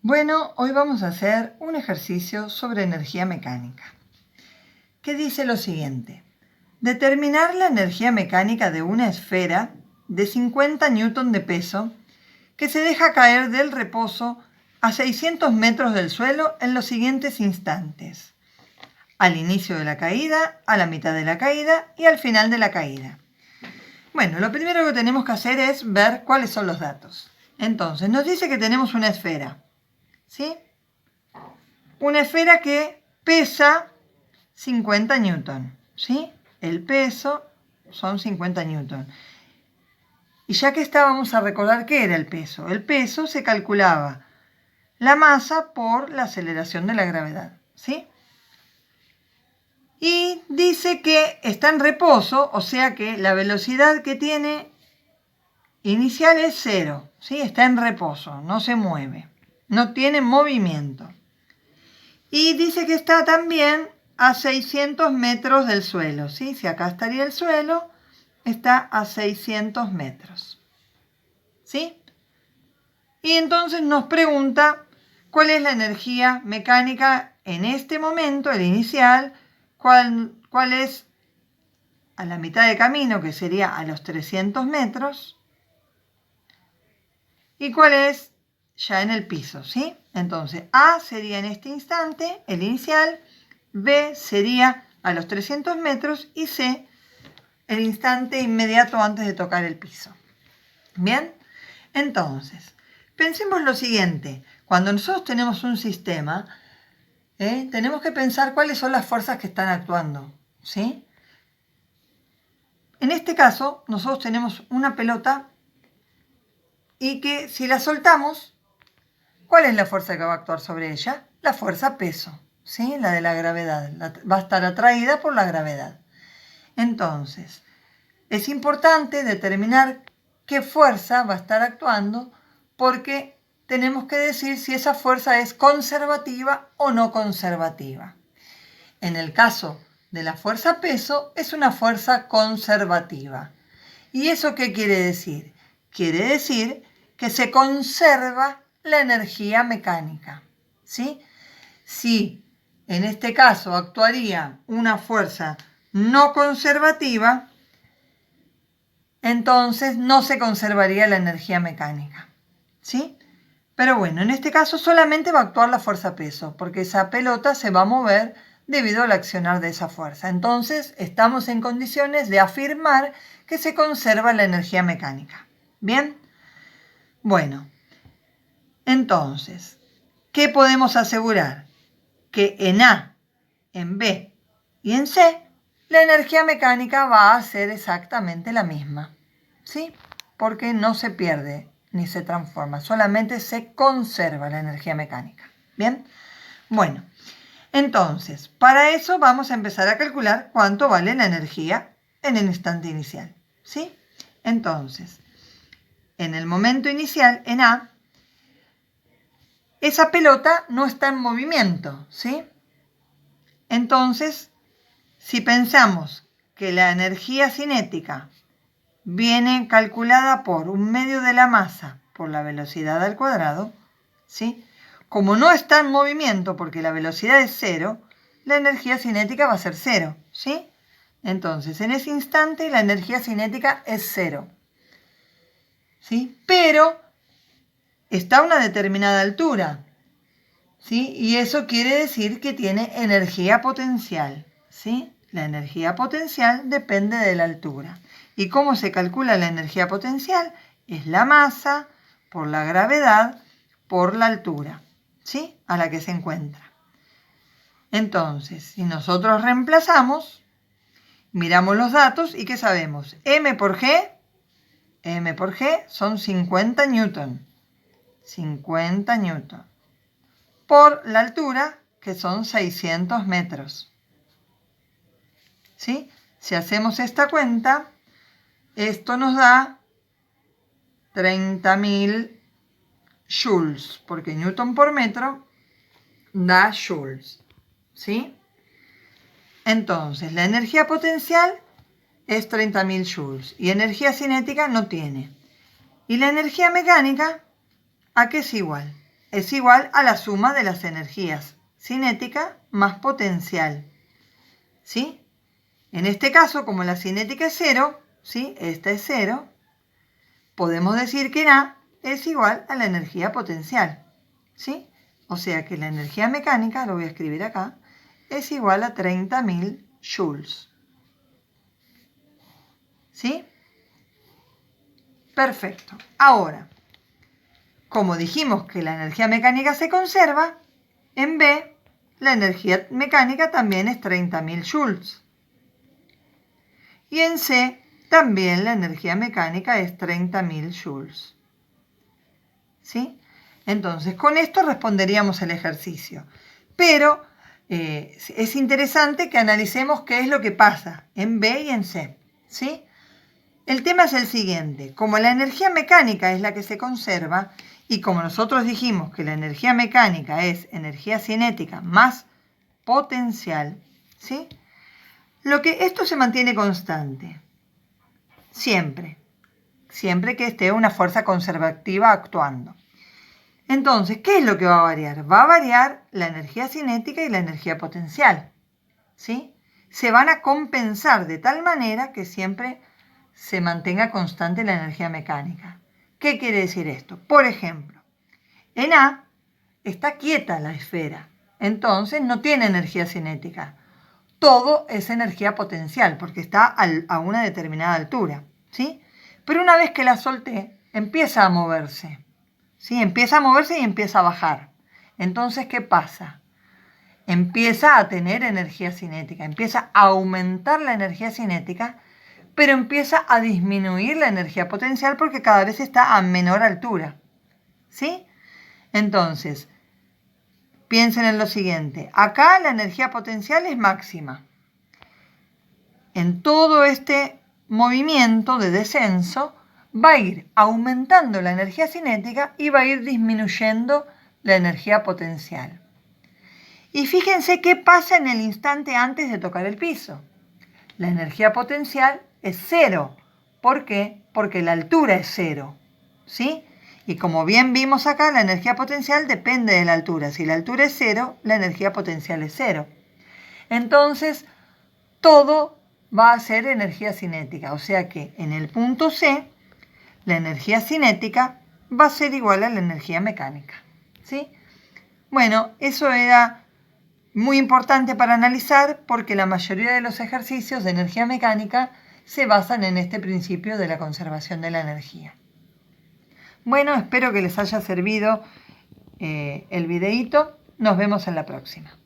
Bueno, hoy vamos a hacer un ejercicio sobre energía mecánica, que dice lo siguiente. Determinar la energía mecánica de una esfera de 50 newton de peso que se deja caer del reposo a 600 metros del suelo en los siguientes instantes. Al inicio de la caída, a la mitad de la caída y al final de la caída. Bueno, lo primero que tenemos que hacer es ver cuáles son los datos. Entonces, nos dice que tenemos una esfera, ¿sí? Una esfera que pesa 50 newton, ¿sí? El peso son 50 newton. Y ya que está, vamos a recordar qué era el peso. El peso se calculaba la masa por la aceleración de la gravedad, ¿sí? Y dice que está en reposo, o sea que la velocidad que tiene inicial es 0, ¿sí? Está en reposo, no se mueve, no tiene movimiento. Y dice que está también a 600 metros del suelo, ¿sí? Si acá estaría el suelo, está a 600 metros, ¿sí? Y entonces nos pregunta cuál es la energía mecánica en este momento, el inicial, cuál es a la mitad de camino, que sería a los 300 metros, y cuál es ya en el piso, ¿sí? Entonces, A sería en este instante, el inicial, B sería a los 300 metros y C, el instante inmediato antes de tocar el piso. ¿Bien? Entonces, pensemos lo siguiente. Cuando nosotros tenemos un sistema, tenemos que pensar cuáles son las fuerzas que están actuando, ¿sí? En este caso, nosotros tenemos una pelota y que si la soltamos, ¿cuál es la fuerza que va a actuar sobre ella? La fuerza peso, ¿sí? La de la gravedad. Va a estar atraída por la gravedad. Entonces, es importante determinar qué fuerza va a estar actuando porque tenemos que decir si esa fuerza es conservativa o no conservativa. En el caso de la fuerza peso, es una fuerza conservativa. ¿Y eso qué quiere decir? Quiere decir que se conserva la energía mecánica, ¿sí? Si en este caso actuaría una fuerza no conservativa, entonces no se conservaría la energía mecánica, ¿sí? Pero bueno, en este caso solamente va a actuar la fuerza peso, porque esa pelota se va a mover debido al accionar de esa fuerza. Entonces, estamos en condiciones de afirmar que se conserva la energía mecánica. ¿Bien? Bueno, entonces, ¿qué podemos asegurar? Que en A, en B y en C, la energía mecánica va a ser exactamente la misma, ¿sí? Porque no se pierde ni se transforma, solamente se conserva la energía mecánica. ¿Bien? Bueno, entonces, para eso vamos a empezar a calcular cuánto vale la energía en el instante inicial, ¿sí? Entonces, en el momento inicial, en A, esa pelota no está en movimiento, ¿sí? Entonces, si pensamos que la energía cinética viene calculada por un medio de la masa por la velocidad al cuadrado, ¿sí? Como no está en movimiento porque la velocidad es 0, la energía cinética va a ser 0, ¿sí? Entonces, en ese instante la energía cinética es 0, ¿sí? Pero está a una determinada altura, ¿sí? Y eso quiere decir que tiene energía potencial, ¿sí? La energía potencial depende de la altura. ¿Y cómo se calcula la energía potencial? Es la masa por la gravedad por la altura, ¿sí? A la que se encuentra. Entonces, si nosotros reemplazamos, miramos los datos y ¿qué sabemos? M por G son 50 newton. 50 newton. Por la altura, que son 600 metros. ¿Sí? Si hacemos esta cuenta, esto nos da 30.000 joules, porque newton por metro da joules, ¿sí? Entonces, la energía potencial es 30.000 joules y energía cinética no tiene. ¿Y la energía mecánica a qué es igual? es igual a la suma de las energías cinética más potencial. ¿Sí? En este caso, como la cinética es 0, ¿sí? Esta es 0, podemos decir que A es igual a la energía potencial. ¿Sí? O sea que la energía mecánica, lo voy a escribir acá, es igual a 30.000 joules. ¿Sí? Perfecto. Ahora, como dijimos que la energía mecánica se conserva, en B la energía mecánica también es 30.000 joules. Y en C también la energía mecánica es 30.000 joules. ¿Sí? Entonces, con esto responderíamos el ejercicio. Pero es interesante que analicemos qué es lo que pasa en B y en C. ¿Sí? El tema es el siguiente. Como la energía mecánica es la que se conserva, y como nosotros dijimos que la energía mecánica es energía cinética más potencial, ¿sí? Esto se mantiene constante. Siempre. Siempre que esté una fuerza conservativa actuando. Entonces, ¿qué es lo que va a variar? Va a variar la energía cinética y la energía potencial. ¿Sí? Se van a compensar de tal manera que siempre se mantenga constante la energía mecánica. ¿Qué quiere decir esto? Por ejemplo, en A está quieta la esfera, entonces no tiene energía cinética. Todo es energía potencial porque está a una determinada altura. ¿Sí? Pero una vez que la solté, empieza a moverse. ¿Sí? Empieza a moverse y empieza a bajar. Entonces, ¿qué pasa? Empieza a tener energía cinética, empieza a aumentar la energía cinética, pero empieza a disminuir la energía potencial porque cada vez está a menor altura. ¿Sí? Entonces, piensen en lo siguiente. Acá la energía potencial es máxima. En todo este movimiento de descenso va a ir aumentando la energía cinética y va a ir disminuyendo la energía potencial. Y fíjense qué pasa en el instante antes de tocar el piso. La energía potencial es 0. ¿Por qué? Porque la altura es 0. ¿Sí? Y como bien vimos acá, la energía potencial depende de la altura. Si la altura es 0, la energía potencial es 0. Entonces, todo va a ser energía cinética. O sea que en el punto C, la energía cinética va a ser igual a la energía mecánica. ¿Sí? Bueno, eso era muy importante para analizar porque la mayoría de los ejercicios de energía mecánica se basan en este principio de la conservación de la energía. Bueno, espero que les haya servido el videíto. Nos vemos en la próxima.